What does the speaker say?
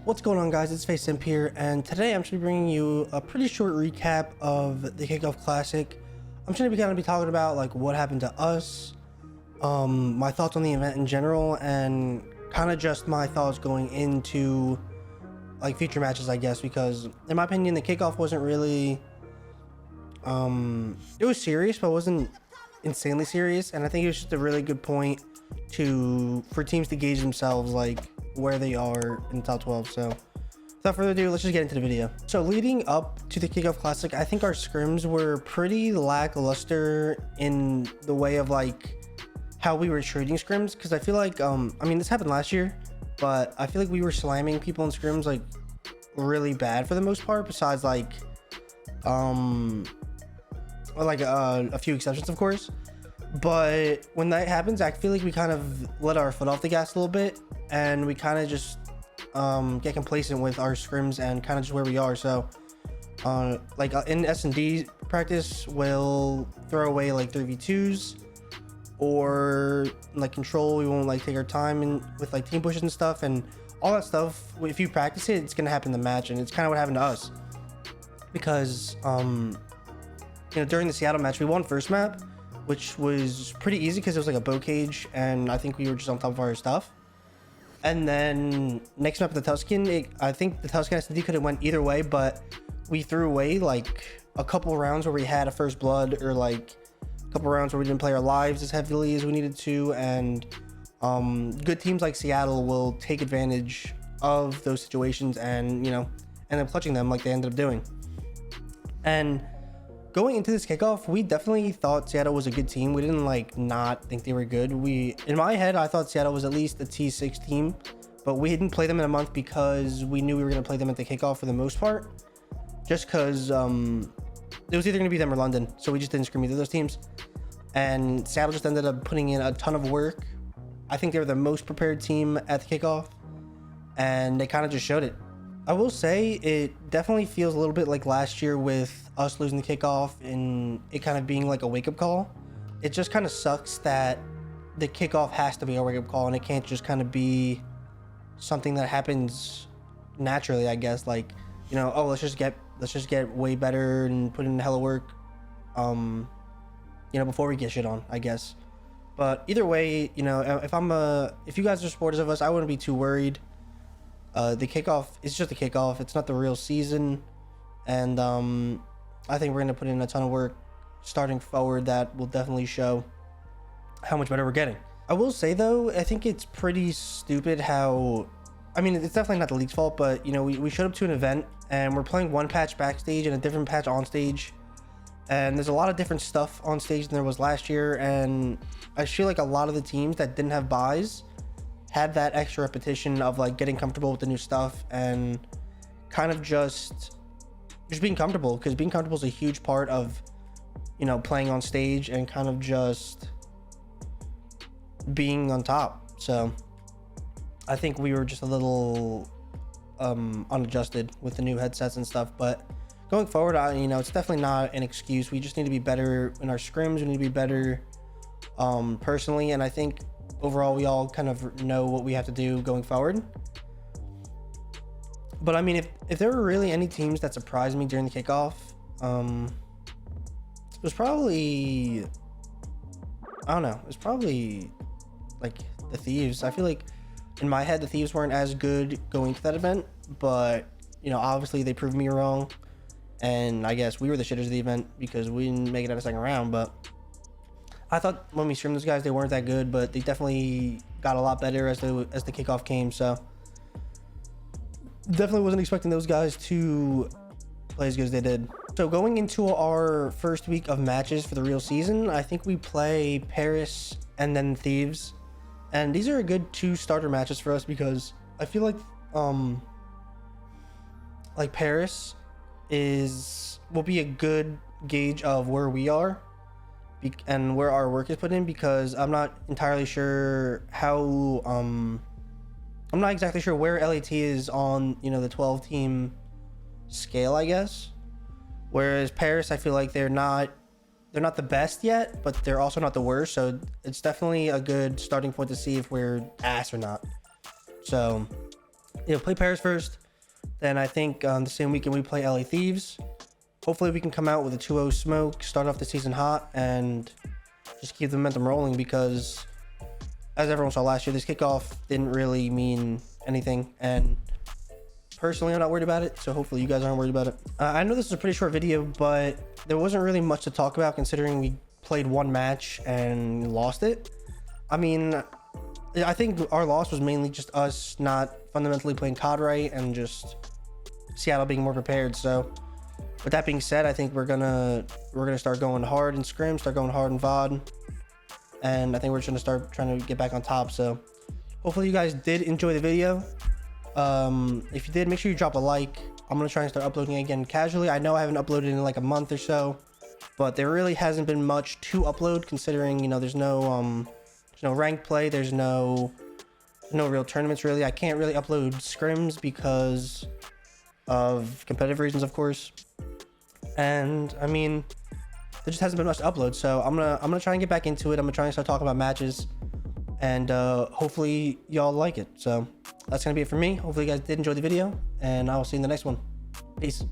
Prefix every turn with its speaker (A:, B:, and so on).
A: What's going on, guys? It's Faze Simp here, and today I'm just bringing you a pretty short recap of the Kickoff Classic. I'm just gonna be talking about like what happened to us, my thoughts on the event in general, and kind of just my thoughts going into like future matches, I guess, because in my opinion the Kickoff wasn't really it was serious, but it wasn't insanely serious, and I think it was just a really good point for teams to gauge themselves like where they are in the top 12. So without further ado, let's just get into the video. So leading up to the Kickoff Classic, I think our scrims were pretty lackluster in the way of like how we were treating scrims, because I feel like I mean, this happened last year, but I feel like we were slamming people in scrims like really bad for the most part, besides like a few exceptions, of course. But when that happens, I feel like we kind of let our foot off the gas a little bit, and we kind of just get complacent with our scrims and kind of just where we are. So in S&D practice, we'll throw away like 3v2s, or like control, we won't like take our time with like team pushes and stuff, and all that stuff. If you practice it, it's gonna happen in the match, and it's kind of what happened to us, because during the Seattle match we won first map, which was pretty easy because it was like a bow cage, and I think we were just on top of our stuff. And then next map, the Tuscan, I think the Tuscan SD could have went either way, but we threw away like a couple rounds where we had a first blood, or like a couple rounds where we didn't play our lives as heavily as we needed to. And good teams like Seattle will take advantage of those situations and end up clutching them like they ended up doing. And going into this kickoff, we definitely thought Seattle was a good team. We didn't like not think they were good. In my head, I thought Seattle was at least a T6 team, but we didn't play them in a month because we knew we were going to play them at the kickoff for the most part, just because it was either going to be them or London. So we just didn't scrim either of those teams. And Seattle just ended up putting in a ton of work. I think they were the most prepared team at the kickoff, and they kind of just showed it. I will say it definitely feels a little bit like last year with us losing the kickoff and it kind of being like a wake-up call. It just kind of sucks that the kickoff has to be a wake-up call, and it can't just kind of be something that happens naturally, I guess. Like, oh, let's just get way better and put in hella work before we get shit on, I guess. But either way, if you guys are supporters of us, I wouldn't be too worried. The kickoff is just a kickoff. It's not the real season, and I think we're gonna put in a ton of work starting forward that will definitely show how much better we're getting. I will say though, I think it's pretty stupid how, I mean, it's definitely not the league's fault, but we showed up to an event and we're playing one patch backstage and a different patch on stage, and there's a lot of different stuff on stage than there was last year. And I feel like a lot of the teams that didn't have buys had that extra repetition of like getting comfortable with the new stuff and kind of just being comfortable, because being comfortable is a huge part of playing on stage and kind of just being on top. So I think we were just a little unadjusted with the new headsets and stuff, but going forward, it's definitely not an excuse. We just need to be better in our scrims. We need to be better personally, and I think overall we all kind of know what we have to do going forward. But I mean, if there were really any teams that surprised me during the kickoff, it was probably, I don't know, it was probably like the Thieves. I feel like in my head the Thieves weren't as good going to that event, but obviously they proved me wrong, and I guess we were the shitters of the event because we didn't make it out of second round. But I thought when we streamed those guys, they weren't that good, but they definitely got a lot better as the kickoff came. So definitely wasn't expecting those guys to play as good as they did. So going into our first week of matches for the real season, I think we play Paris and then Thieves, and these are a good 2 starter matches for us, because I feel like Paris will be a good gauge of where we are and where our work is put in, because I'm not entirely sure how I'm not exactly sure where LAT is on the 12 team scale, I guess, whereas Paris, I feel like they're not the best yet, but they're also not the worst. So it's definitely a good starting point to see if we're ass or not. So play Paris first. Then I think the same weekend we play LA Thieves. Hopefully we can come out with a 2-0 smoke, start off the season hot, and just keep the momentum rolling, because as everyone saw last year, this kickoff didn't really mean anything, and personally I'm not worried about it, so hopefully you guys aren't worried about it. I know this is a pretty short video, but there wasn't really much to talk about considering we played one match and lost it. I mean, I think our loss was mainly just us not fundamentally playing COD right and just Seattle being more prepared. So with that being said, I think we're gonna start going hard in scrim, start going hard in VOD, and I think we're just gonna start trying to get back on top. So hopefully you guys did enjoy the video. If you did, make sure you drop a like. I'm gonna try and start uploading again casually. I know I haven't uploaded in like a month or so, but there really hasn't been much to upload, considering, you know, there's no ranked play, there's no real tournaments really. I can't really upload scrims because of competitive reasons, of course, and I mean, there just hasn't been much to upload. So I'm gonna try and get back into it. I'm gonna try and start talking about matches, and hopefully y'all like it. So that's gonna be it for me. Hopefully you guys did enjoy the video, and I will see you in the next one. Peace.